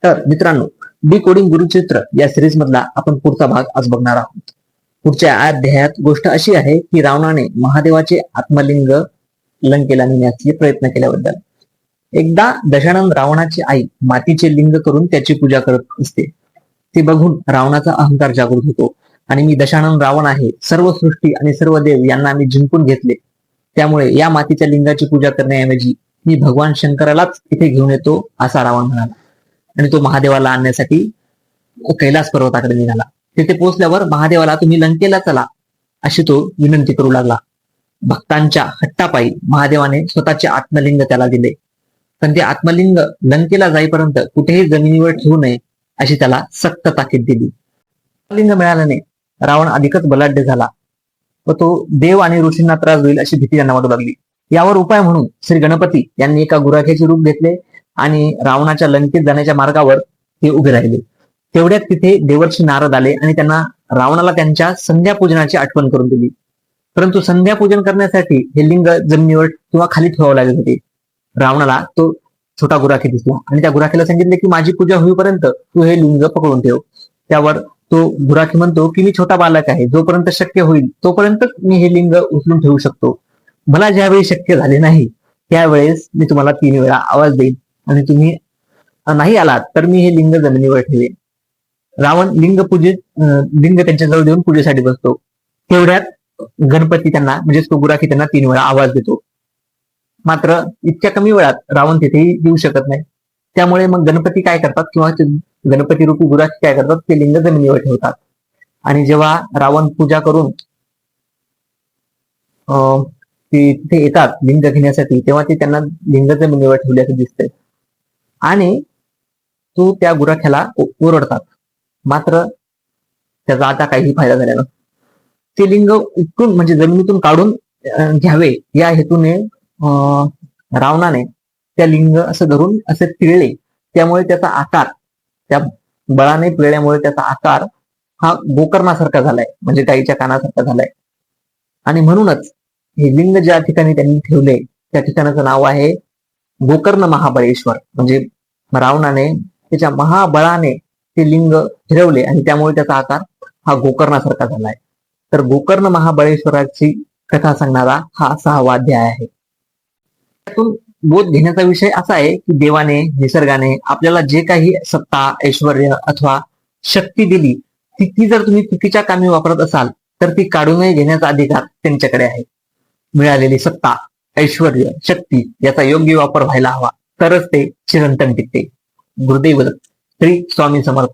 तर मित्रांनो, D coding गुरुचित्र या सिरीज मधला आपण पुढचा भाग आज बघणार आहोत. पुढच्या अध्यायात गोष्ट अशी आहे की रावणाने महादेवाचे आत्मलिंग लंकेला नेण्याचे प्रयत्न केल्याबद्दल. एकदा दशानन रावणाची आई मातीचे लिंग करून त्याची पूजा करत असते. ते बघून रावणाचा अहंकार जागृत होतो आणि मी दशानन रावण आहे, सर्व सृष्टी आणि सर्व देव यांना मी जिंकून घेतले, त्यामुळे या मातीच्या लिंगाची पूजा करण्याऐवजी मी भगवान शंकरालाच इथे घेऊन येतो, असा रावण म्हणाला. आणि तो महादेवाला आणण्यासाठी कैलास पर्वताकडे निघाला. तिथे पोहोचल्यावर महादेवाला तुम्ही लंकेला चला अशी तो विनंती करू लागला. भक्तांच्या हट्टापायी महादेवाने स्वतःचे आत्मलिंग त्याला दिले, पण ते आत्मलिंग लंकेला जाईपर्यंत कुठेही जमिनीवर ठेवू नये अशी त्याला सक्त ताकीद दिली. लिंग मिळाल्याने रावण अधिकच बलाढ्य झाला व तो देव आणि ऋषींना त्रास होईल अशी भीती त्यांना वाटू लागली. यावर उपाय म्हणून श्री गणपती यांनी एका गुराख्याचे रूप घेतले आणि रावणाच्या लंकेत जाण्याच्या मार्गावर ते उभे राहिले. तेवढ्यात तिथे देवर्षी नारद आले आणि त्यांना रावणाला त्यांच्या संध्यापूजनाची आठवण करून दिली. परंतु संध्यापूजन करण्यासाठी हे लिंग जमिनीवर किंवा खाली ठेवावं लागत होते. रावणाला तो छोटा गुराखी दिसला आणि त्या गुराखीला सांगितले की माझी पूजा होईपर्यंत तू हे लिंग पकडून ठेव. त्यावर तो गुराखी म्हणतो की मी छोटा बालक आहे, जोपर्यंत शक्य होईल तोपर्यंत मी हे लिंग उचलून ठेवू शकतो. मला ज्यावेळी शक्य झाले नाही त्यावेळेस मी तुम्हाला 3 वेळा आवाज देईन आणि तुम्ही नाही आलात तर मी हे लिंग जमिनीवर ठेवेन. रावण लिंग त्यांच्याजवळ देऊन पूजेसाठी बसतो. तेवढ्यात गणपती त्यांना म्हणजेच तो गुराखी त्यांना 3 वेळा आवाज देतो. मात्र इतक्या कमी वेळात रावण तिथेही येऊ शकत नाही. त्यामुळे मग गणपती काय करतात किंवा गणपती रूपी गुराखी काय करतात, ते लिंग जमिनीवर ठेवतात. आणि जेव्हा रावण पूजा करून तिथे येतात लिंग घेण्यासाठी, तेव्हा ते त्यांना लिंग जमिनीवर ठेवल्याचं दिसतंय आणि तो त्या गुराख्याला ओरडतात. मात्र त्याचा आता काही फायदा झाला नसतो. ते लिंग उठून म्हणजे जमिनीतून काढून घ्यावे या हेतूने रावणाने त्या लिंग असं धरून असे पिळले. त्यामुळे त्याचा आकार, त्या बळाने पिळल्यामुळे त्याचा आकार हा गोकर्णासारखा झालाय, म्हणजे गाईच्या कानासारखा झालाय. आणि म्हणूनच हे लिंग ज्या ठिकाणी त्यांनी ठेवले त्या ठिकाणाचं नाव आहे गोकर्ण महाबळेश्वर. म्हणजे रावणाने त्याच्या महाबळाने ते लिंग फिरवले आणि त्यामुळे त्याचा आकार हा गोकर्णासारखा झालाय. तर गोकर्ण महाबळेश्वराची कथा सांगणारा हा 6वा अध्याय आहे. त्यातून बोध घेण्याचा विषय असा आहे की देवाने, निसर्गाने आपल्याला जे काही सत्ता, ऐश्वर अथवा शक्ती दिली ती जर तुम्ही चुकीच्या कामी वापरत असाल तर ती काढूनही घेण्याचा अधिकार त्यांच्याकडे आहे. मिळालेली सत्ता, ऐश्वर, शक्ती याचा योग्य वापर व्हायला हवा, तरच ते चिरंतन टिकते. गुरुदेव श्री स्वामी समर्थ.